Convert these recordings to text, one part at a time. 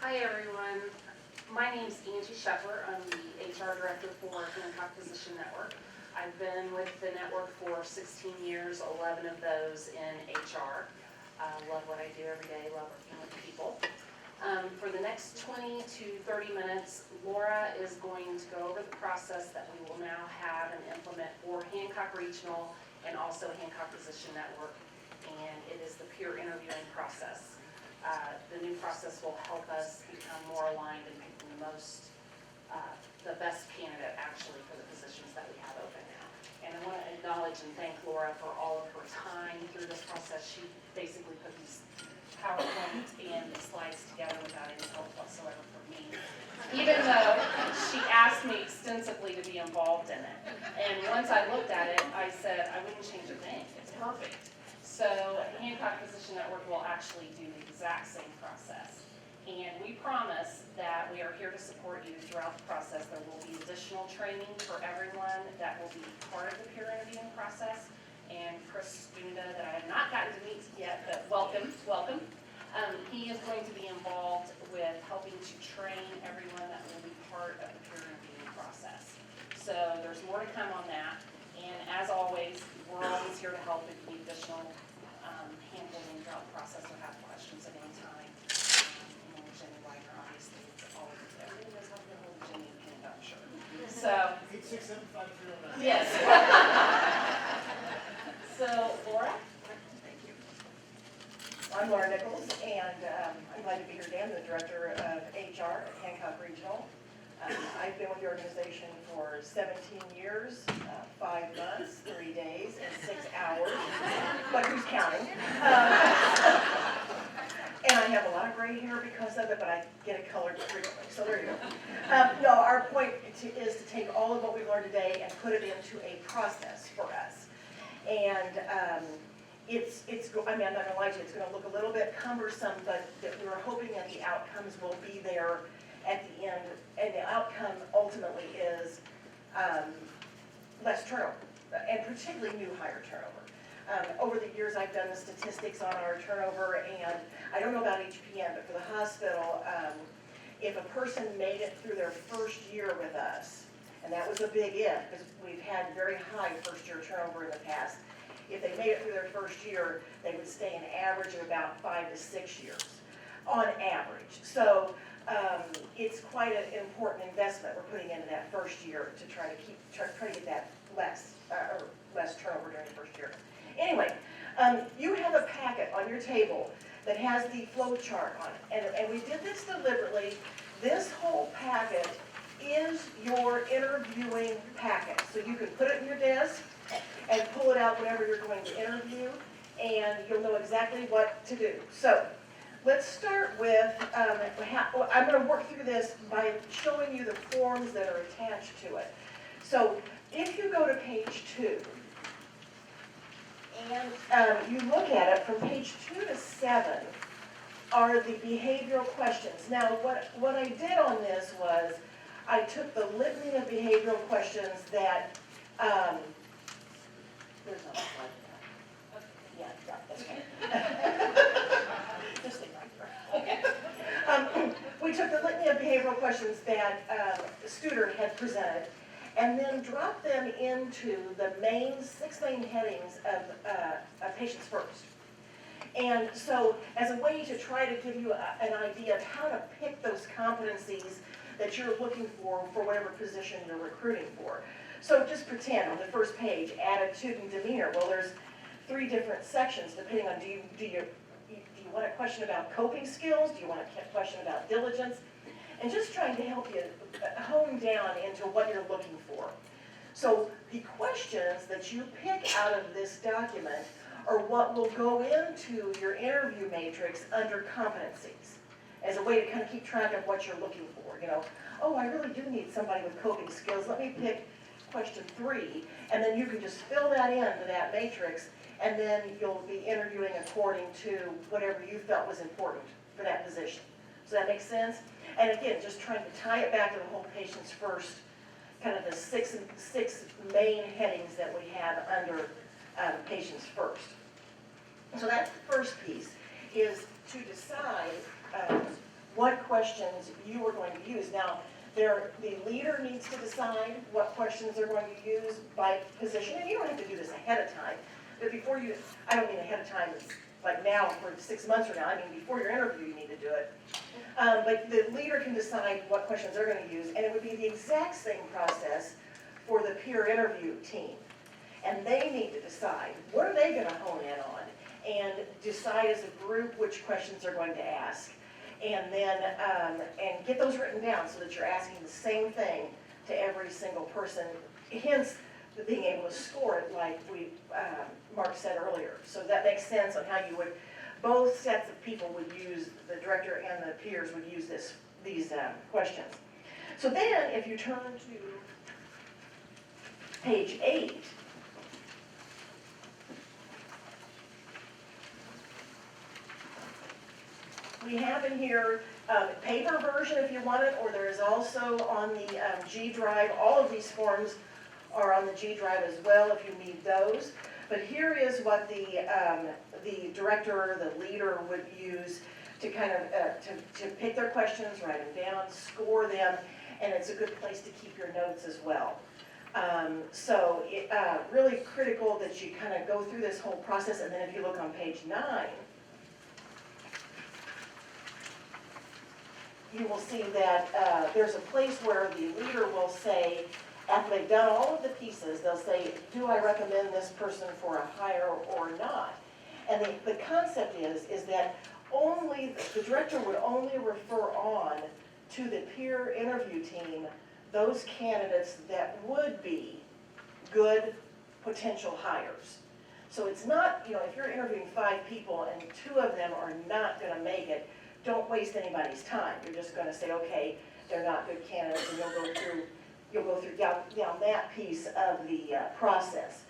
Hi everyone, my name's Angie Schepper. I'm the HR Director for Hancock Physician Network. I've been with the network for 16 years, 11 of those in HR. Love what I do every day, love working with people. For the next 20 to 30 minutes, Laura is going to go over the process that we will now have and implement for Hancock Regional and also Hancock Physician Network, and it is the peer interviewing process. The new process will help us become more aligned and picking the best candidate actually for the positions that we have open now. And I want to acknowledge and thank Laura for all of her time through this process. She basically put these PowerPoint and these slides together without any help whatsoever from me, even though she asked me extensively to be involved in it. And once I looked at it, I said, I wouldn't change a thing. It's perfect. So Hancock Physician Network will actually do the exact same process. And we promise that we are here to support you throughout the process. There will be additional training for everyone that will be part of the peer interviewing process. And Chris Stunda, that I have not gotten to meet yet, but welcome. He is going to be involved with helping to train everyone that will be part of the peer interviewing process. So there's more to come on that. And as always, we're always here to help if you need additional handholding throughout the process or have questions at any time. Jenny Wagner, obviously, it's always everybody knows how to get hold of Jenny and Pam, I'm sure. So 8675309. yes. So Laura. Thank you. I'm Laura Nichols, and I'm glad to be here today. I'm the Director of HR at Hancock Regional. I've been with the organization for 17 years, 5 months, 3 days, and 6 hours, but who's counting? And I have a lot of gray hair because of it, but I get it colored frequently, so there you go. No, our point is to take all of what we've learned today and put it into a process for us. And I mean, I'm not going to lie to you, it's going to look a little bit cumbersome, but that we're hoping that the outcomes will be there at the end, and the outcome ultimately is less turnover, and particularly new hire turnover. Over the years, I've done the statistics on our turnover, and I don't know about HPN, but for the hospital, if a person made it through their first year with us, and that was a big if, because we've had very high first-year turnover in the past. If they made it through their first year, they would stay an average of about 5 to 6 years, on average. So it's quite an important investment we're putting into that first year to try to get that less turnover during the first year. Anyway, you have a packet on your table that has the flow chart on it, and we did this deliberately. This whole packet is your interviewing packet, so you can put it in your desk and pull it out whenever you're going to interview, and you'll know exactly what to do. So let's start with, I'm going to work through this by showing you the forms that are attached to it. So if you go to page 2, and you look at it from page 2 to 7 are the behavioral questions. Now what I did on this was I took the litany of behavioral questions that, there's no slide for that. Yeah, that's okay. Just stay right there. Okay. We took the litany of behavioral questions that Studer had presented, and then dropped them into the 6 main headings of Patients First. And so as a way to try to give you an idea of how to pick those competencies that you're looking for whatever position you're recruiting for. So just pretend on the first page, attitude and demeanor. Well, there's 3 different sections depending on do you want a question about coping skills? Do you want a question about diligence? And just trying to help you hone down into what you're looking for. So the questions that you pick out of this document are what will go into your interview matrix under competencies as a way to kind of keep track of what you're looking for. You know, oh, I really do need somebody with coping skills. Let me pick question 3, and then you can just fill that into that matrix, and then you'll be interviewing according to whatever you felt was important for that position. Does that make sense? And again, just trying to tie it back to the whole Patients First, kind of the six main headings that we have under Patients First. So that's the first piece, is to decide what questions you are going to use. Now, the leader needs to decide what questions they're going to use by position, and you don't have to do this ahead of time. But before you, I don't mean ahead of time, it's like now for 6 months from now, I mean before your interview you need to do it. But the leader can decide what questions they're going to use, and it would be the exact same process for the peer interview team. And they need to decide what are they going to hone in on, and decide as a group which questions they're going to ask. And then and get those written down so that you're asking the same thing to every single person, hence the being able to score it like Mark said earlier. So that makes sense on how you would, both sets of people would use, the director and the peers would use these questions. So then if you turn to page 8, we have in here paper version if you want it, or there is also on the G drive. All of these forms are on the G drive as well if you need those. But here is what the director, the leader would use to kind of to pick their questions, write them down, score them, and it's a good place to keep your notes as well. So really critical that you kind of go through this whole process. And then if you look on page 9, you will see that there's a place where the leader will say, after they've done all of the pieces, they'll say, do I recommend this person for a hire or not? And the concept is that only the director would only refer on to the peer interview team those candidates that would be good potential hires. So it's not, if you're interviewing 5 people and 2 of them are not going to make it, don't waste anybody's time. You're just going to say, okay, they're not good candidates, and you'll go through down that piece of the process.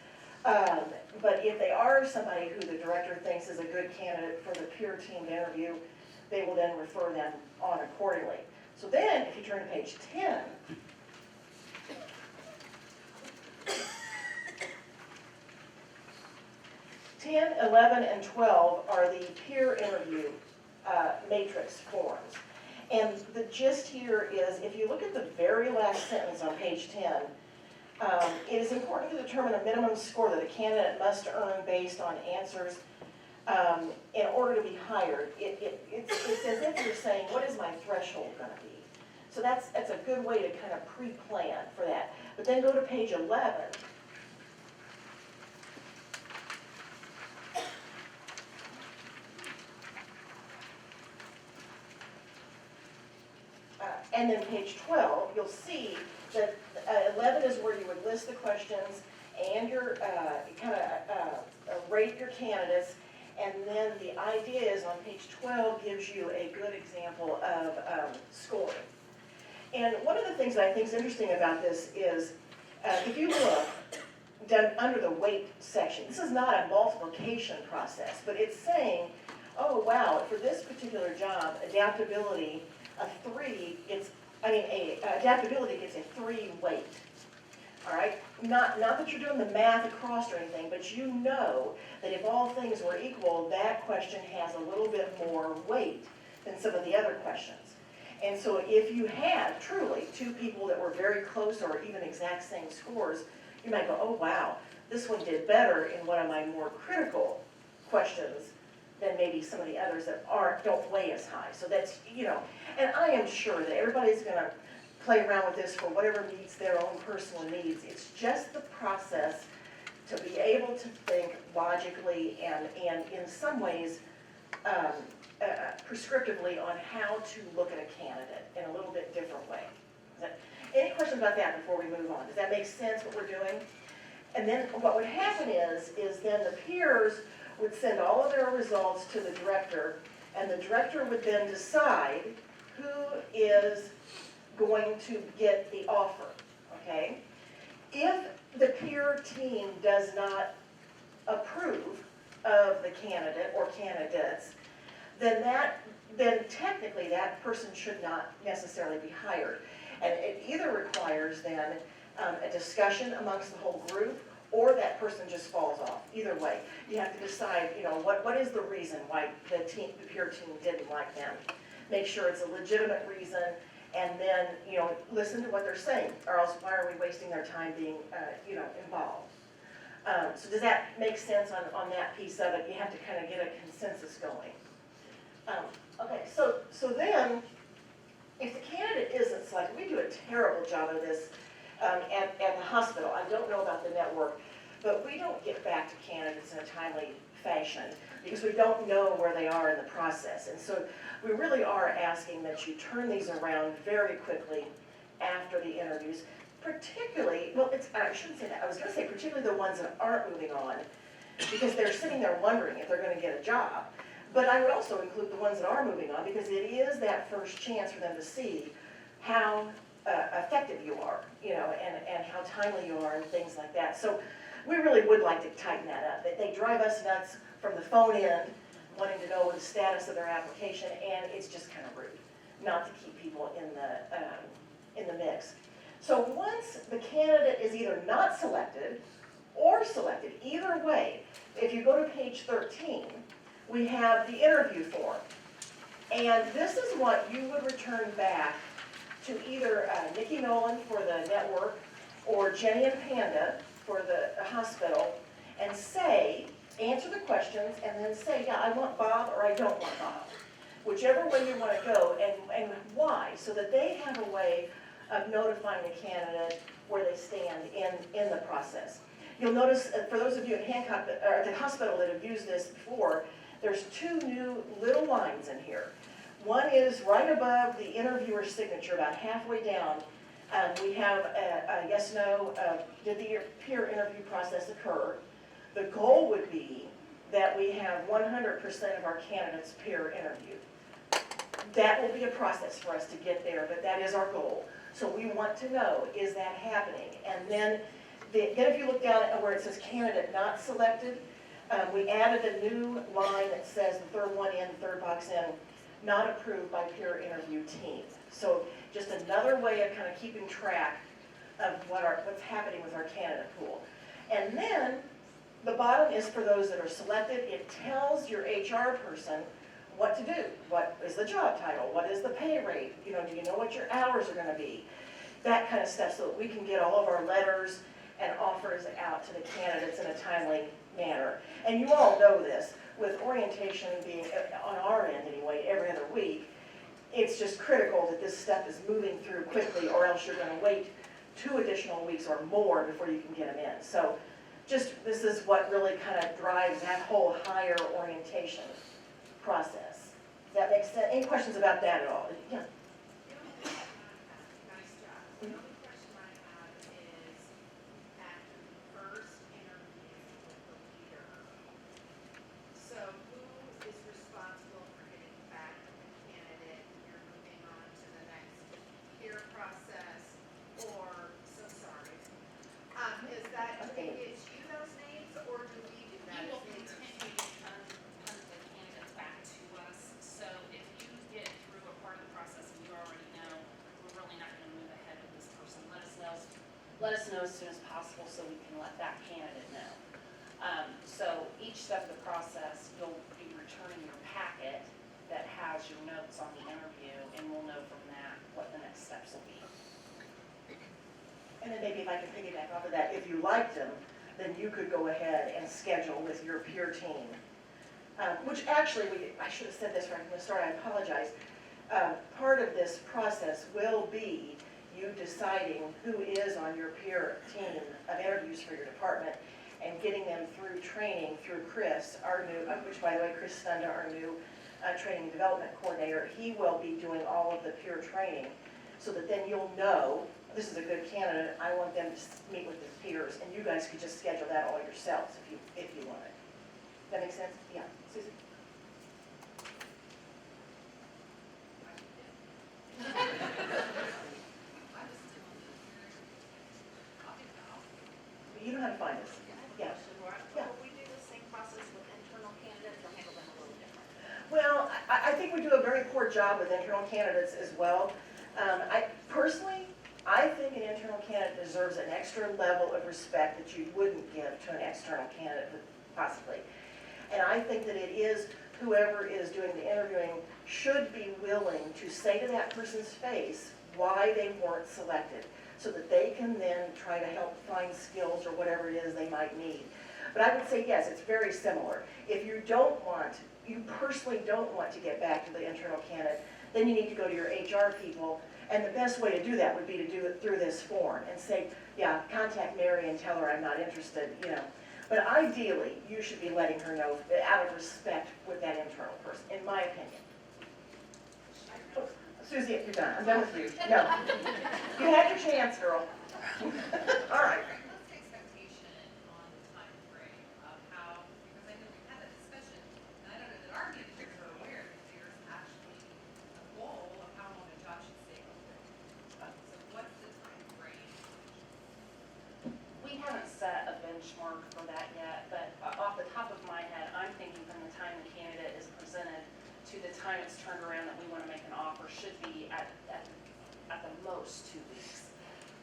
But if they are somebody who the director thinks is a good candidate for the peer team to interview, they will then refer them on accordingly. So then, if you turn to page 10, (10), 11, and 12 are the peer interview matrix forms. And the gist here is, if you look at the very last sentence on page 10, it is important to determine a minimum score that a candidate must earn based on answers in order to be hired. It's as if you're saying, what is my threshold going to be? So that's a good way to kind of pre-plan for that. But then go to page 11. And then page 12, you'll see that 11 is where you would list the questions and your rate your candidates. And then the idea is on page 12 gives you a good example of scoring. And one of the things that I think is interesting about this is, if you look down under the weight section, this is not a multiplication process, but it's saying, oh wow, for this particular job, adaptability, adaptability gets a 3 weight. All right, not that you're doing the math across or anything, but you know that if all things were equal, that question has a little bit more weight than some of the other questions. And so if you had truly 2 people that were very close or even exact same scores, you might go, oh wow, this one did better in one of my more critical questions than maybe some of the others that don't weigh as high. So that's, and I am sure that everybody's going to play around with this for whatever meets their own personal needs. It's just the process to be able to think logically and in some ways prescriptively on how to look at a candidate in a little bit different way. Any questions about that before we move on? Does that make sense what we're doing? And then what would happen is then the peers would send all of their results to the director, and the director would then decide who is going to get the offer, okay? If the peer team does not approve of the candidate or candidates, then technically that person should not necessarily be hired. And it either requires then a discussion amongst the whole group, or that person just falls off. Either way, you have to decide, what is the reason why the peer team didn't like them. make sure it's a legitimate reason, and then, you know, listen to what they're saying, or else why are we wasting their time being, you know, involved? So does that make sense on that piece of it? You have to kind of get a consensus going. Okay, so then, if the candidate isn't selected, we do a terrible job of this at the hospital. I don't know about the network, but we don't get back to candidates in a timely fashion because we don't know where they are in the process. And so we really are asking that you turn these around very quickly after the interviews, particularly, well, I shouldn't say that. I was going to say particularly the ones that aren't moving on because they're sitting there wondering if they're going to get a job. But I would also include the ones that are moving on because it is that first chance for them to see how effective you are, you know, and how timely you are and things like that. So we really would like to tighten that up. They drive us nuts from the phone end, wanting to know the status of their application, and it's just kind of rude not to keep people in the mix. So once the candidate is either not selected or selected, either way, if you go to page 13, we have the interview form. And this is what you would return back to either Nikki Nolan for the network or Jenny and Panda for the hospital and say, answer the questions and then say, yeah, I want Bob or I don't want Bob. Whichever way you want to go and why, so that they have a way of notifying the candidate where they stand in the process. You'll notice, for those of you at Hancock, or the hospital that have used this before, there's two new little lines in here. One is right above the interviewer's signature, about halfway down. We have a yes, no, did the peer interview process occur? The goal would be that we have 100% of our candidates peer interviewed. That will be a process for us to get there, but that is our goal. So we want to know, is that happening? And then if you look down at where it says candidate not selected, we added a new line that says the third one in, third box in, not approved by peer interview team. So just another way of kind of keeping track of what's happening with our candidate pool. And then the bottom is for those that are selected. It tells your HR person what to do. What is the job title? What is the pay rate? You know, do you know what your hours are going to be? That kind of stuff so that we can get all of our letters and offers out to the candidates in a timely manner. And you all know this, with orientation being, on our end anyway, every other week, it's just critical that this stuff is moving through quickly or else you're going to wait 2 additional weeks or more before you can get them in. So just, this is what really kind of drives that whole higher orientation process. Does that make sense? Any questions about that at all? Yeah. Nice job. The only question I have is, after the first interview with the leader, so who is responsible for getting back with the candidate? You're moving on to the next peer process, or, so sorry. Is that, do we get you those names, or do we do that? You will continue to turn the candidates back to us. So if you get through a part of the process and you already know, we're really not going to move ahead with this person, let us know as soon as possible so we can let that candidate know. So each step of the process, you'll be returning your packet that has your notes on the interview, and we'll know from that what the next steps will be. And then maybe if I can piggyback off of that, if you liked them, then you could go ahead and schedule with your peer team. Which actually, I should have said this right from the start, I apologize. Part of this process will be you deciding who is on your peer team of interviews for your department and getting them through training through Chris, our new, which by the way, Chris Stunda, our new training and development coordinator, he will be doing all of the peer training so that then you'll know, this is a good candidate, I want them to meet with his peers, and you guys could just schedule that all yourselves if you want it. That make sense? Yeah, Susan? You know how to find us. Yeah. Yeah. Will we do the same process with internal candidates, or handle them a little different? Well, I think we do a very poor job with internal candidates as well. I think an internal candidate deserves an extra level of respect that you wouldn't give to an external candidate, possibly. And I think that it is whoever is doing the interviewing should be willing to say to that person's face why they weren't selected, so that they can then try to help find skills or whatever it is they might need. But I would say, yes, it's very similar. If you personally don't want to get back to the internal candidate, then you need to go to your HR people, and the best way to do that would be to do it through this form and say, yeah, contact Mary and tell her I'm not interested, you know. But ideally, you should be letting her know out of respect with that internal person, in my opinion. Oh, Susie, you're done. I'm done with you. No. You had your chance, girl. All right. What's the expectation on the time frame of how, because I know we had that discussion, and I don't know that our managers are aware that there's actually a goal of how long a job should stay open. So what's the time frame? We haven't set a benchmark for that yet, but off the top of my head, I'm thinking from the time the candidate is presented to the time it's turned around that we want to make an offer should be at the most 2 weeks.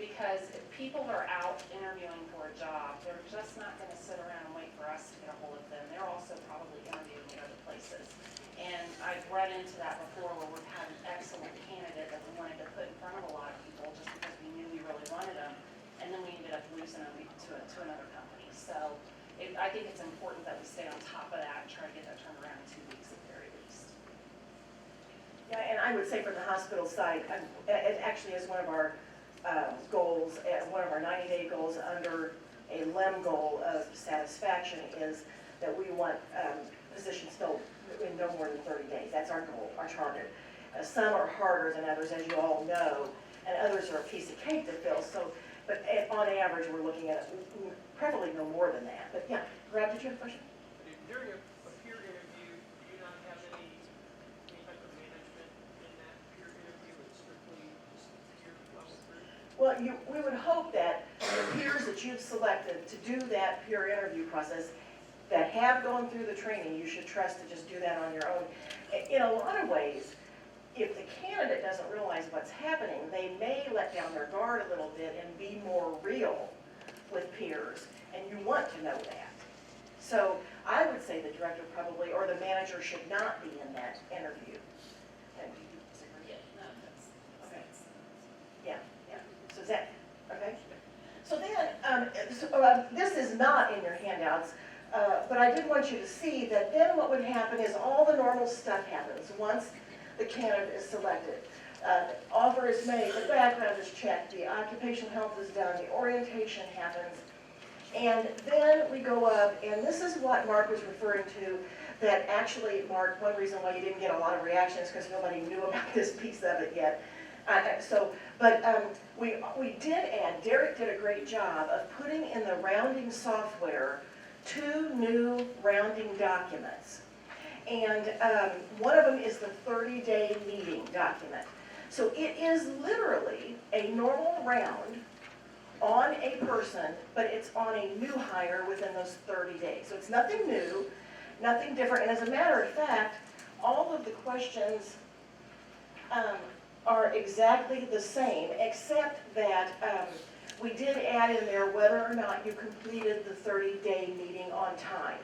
Because if people are out interviewing for a job, they're just not going to sit around and wait for us to get a hold of them. They're also probably interviewing at other places. And I've run into that before where we've had an excellent candidate that we wanted to put in front of a lot of people just because we knew we really wanted them. And then we ended up losing them to another company. So I think it's important that we stay on top of that and try to get that turned around in 2 weeks at the very least. Yeah, and I would say from the hospital side, it actually is one of our goals, one of our 90-day goals under a LEM goal of satisfaction is that we want positions filled in no more than 30 days. That's our goal, our target. Some are harder than others, as you all know, and others are a piece of cake to fill. So, but on average, we're looking at preferably no more than that. But yeah, Rob, did you have a question? During a peer interview, do you not have any type of management in that peer interview? It's strictly just peer level through? Well, we would hope that the peers that you've selected to do that peer interview process that have gone through the training, you should trust to just do that on your own. In a lot of ways, if the candidate doesn't realize what's happening, they may let down their guard a little bit and be more real with peers, and you want to know that. So I would say the director probably, or the manager should not be in that interview. And do you disagree? Yeah, no, that's Okay. sense. Yeah, yeah. So is that, okay? So then, this is not in your handouts, but I did want you to see that then what would happen is all the normal stuff happens once the candidate is selected. Offer is made, the background is checked, the occupational health is done, the orientation happens, and then we go up, and this is what Mark was referring to, that actually, Mark, one reason why you didn't get a lot of reactions because nobody knew about this piece of it yet. We did add, Derek did a great job of putting in the rounding software 2 new rounding documents. And one of them is the 30-day meeting document. So it is literally a normal round on a person, but it's on a new hire within those 30 days. So it's nothing new, nothing different. And as a matter of fact, all of the questions are exactly the same, except that we did add in there whether or not you completed the 30-day meeting on time.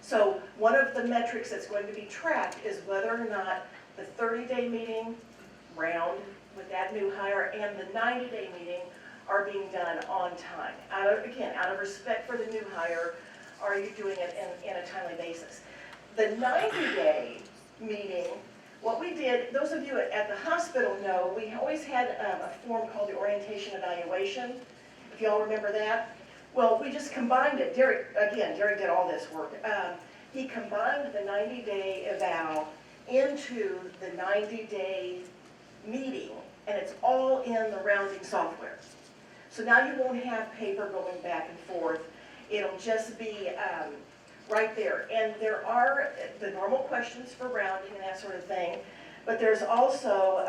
So one of the metrics that's going to be tracked is whether or not the 30-day meeting round with that new hire and the 90-day meeting are being done on time. Out of respect for the new hire, are you doing it in a timely basis? The 90-day meeting, what we did, those of you at the hospital know, we always had a form called the orientation evaluation, if y'all remember that. Well, we just combined it. Derek did all this work. He combined the 90-day eval into the 90-day meeting, and it's all in the rounding software. So now you won't have paper going back and forth. It'll just be right there. And there are the normal questions for rounding and that sort of thing, but there's also,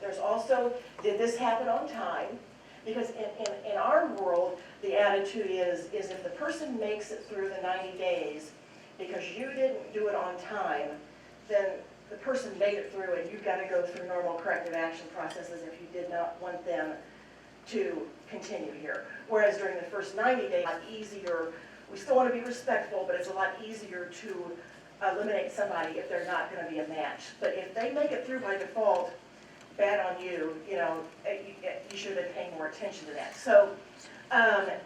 there's also, did this happen on time? Because in our world, the attitude is if the person makes it through the 90 days because you didn't do it on time, then the person made it through and you've got to go through normal corrective action processes if you did not want them to continue here. Whereas during the first 90 days, it's easier, we still want to be respectful, but it's a lot easier to eliminate somebody if they're not gonna be a match. But if they make it through by default, bad on you, you should have been paying more attention to that. So,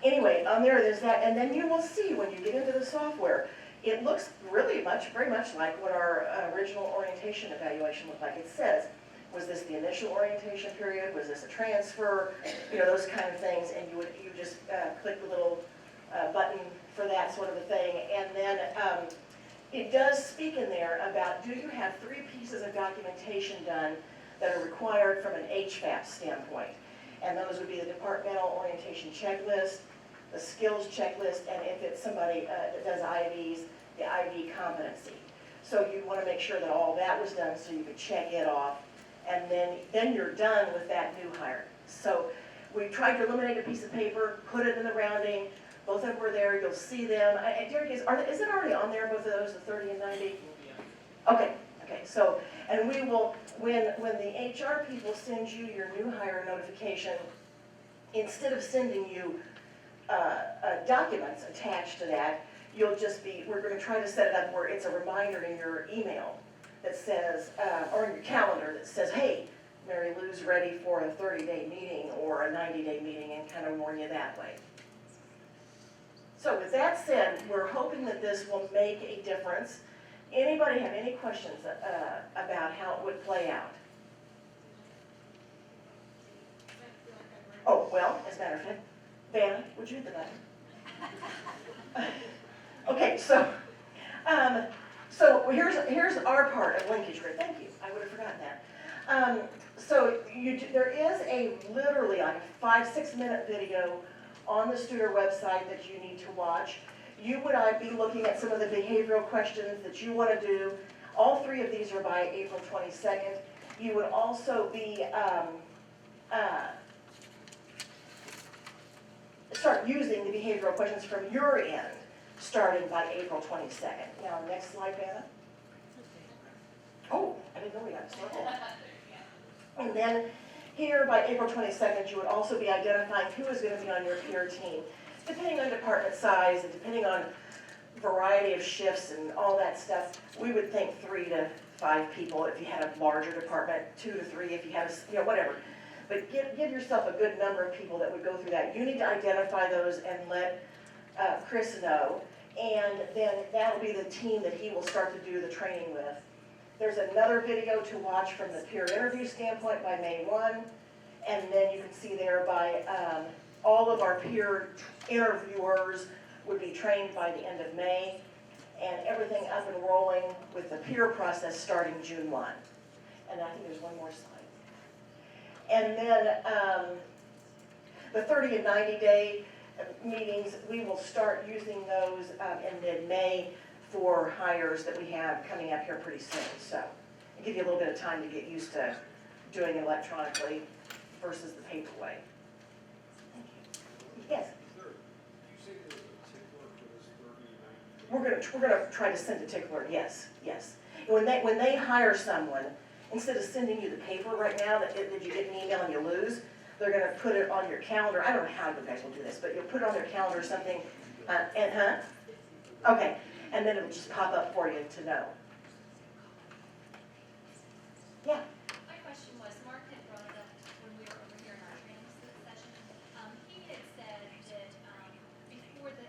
anyway, on there's that, and then you will see when you get into the software, it looks really very much like what our original orientation evaluation looked like. It says, was this the initial orientation period? Was this a transfer? Those kind of things, and you just click the little button for that sort of a thing. And then it does speak in there about, do you have 3 pieces of documentation done that are required from an HVAP standpoint? And those would be the departmental orientation checklist, the skills checklist, and if it's somebody that does IVs, the IV competency. So you want to make sure that all that was done so you could check it off, and then you're done with that new hire. So we tried to eliminate a piece of paper, put it in the rounding. Both of them were there. You'll see them. Derek, is it already on there, both of those, the 30 and 90? Okay. So, and we will, when the HR people send you your new hire notification, instead of sending you documents attached to that, we're going to try to set it up where it's a reminder in your email that says, or in your calendar that says, hey, Mary Lou's ready for a 30-day meeting or a 90-day meeting, and kind of warn you that way. So with that said, we're hoping that this will make a difference. Anybody have any questions about how it would play out? Oh, well, as a matter of fact, Vanna, would you hit the button? Okay, so here's our part of linkage grid. Thank you, I would have forgotten that. There is literally like a 5-6 minute video on the Studer website that you need to watch. You would be looking at some of the behavioral questions that you want to do. All 3 of these are by April 22nd. You would also be start using the behavioral questions from your end, starting by April 22nd. Now, next slide, Vanna. Oh, I didn't know we got a circle. And then here by April 22nd, you would also be identifying who is going to be on your peer team. Depending on department size and depending on variety of shifts and all that stuff, we would think 3 to 5 people if you had a larger department, 2 to 3 if you had whatever. But give yourself a good number of people that would go through that. You need to identify those and let Chris know, and then that'll be the team that he will start to do the training with. There's another video to watch from the peer interview standpoint by May 1, and then you can see there by all of our peer interviewers would be trained by the end of May, and everything up and rolling with the peer process starting June 1. And I think there's one more slide. And then the 30 and 90 day meetings, we will start using those in mid-May for hires that we have coming up here pretty soon. So I'll give you a little bit of time to get used to doing it electronically versus the paper way. Thank you. Yes? Sir, you say there's a tickler for this 30 and 90? We're gonna try to send a tickler, yes. When they hire someone, instead of sending you the paper right now that you get an email and you lose, they're gonna put it on your calendar. I don't know how you guys will do this, but you'll put it on their calendar or something, okay, and then it'll just pop up for you to know. Yeah. My question was, Mark had brought it up when we were over here in our training session. He had said that before the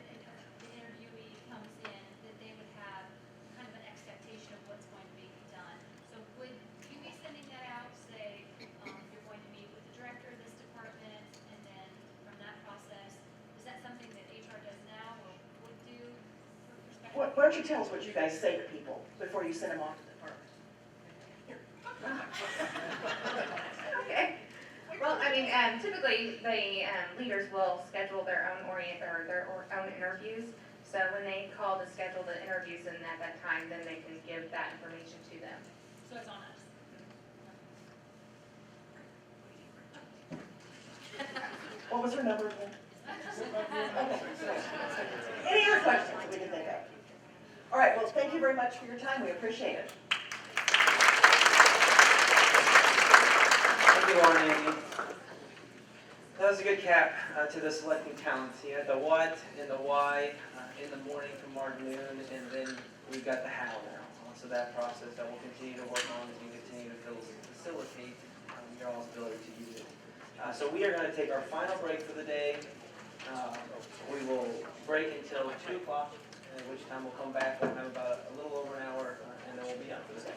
interviewee comes in, that they would have kind of an expectation of what's going to be done. So would you be sending that out, say, you're going to meet with the director of this department, and then from that process, is that something that HR does now or would do for perspective? Why don't you tell us what you guys say to people before you send them off to the department? Okay. Well, I mean, typically the leaders will schedule their own own interviews. So when they call to schedule the interviews, and at that time, then they can give that information to them. So it's on us. What was her number again? Okay. Any other questions that we can think of? All right, well, thank you very much for your time. We appreciate it. Thank you, Lauren and Angie. That was a good cap to the selecting talents. You had the what and the why in the morning from Mark noon, and then we've got the how now. So that process that we'll continue to work on as we continue to facilitate your all's ability to use it. So we are going to take our final break for the day. We will break until 2 o'clock, at which time we'll come back. We'll have about a little over an hour, and then we'll be done for the day.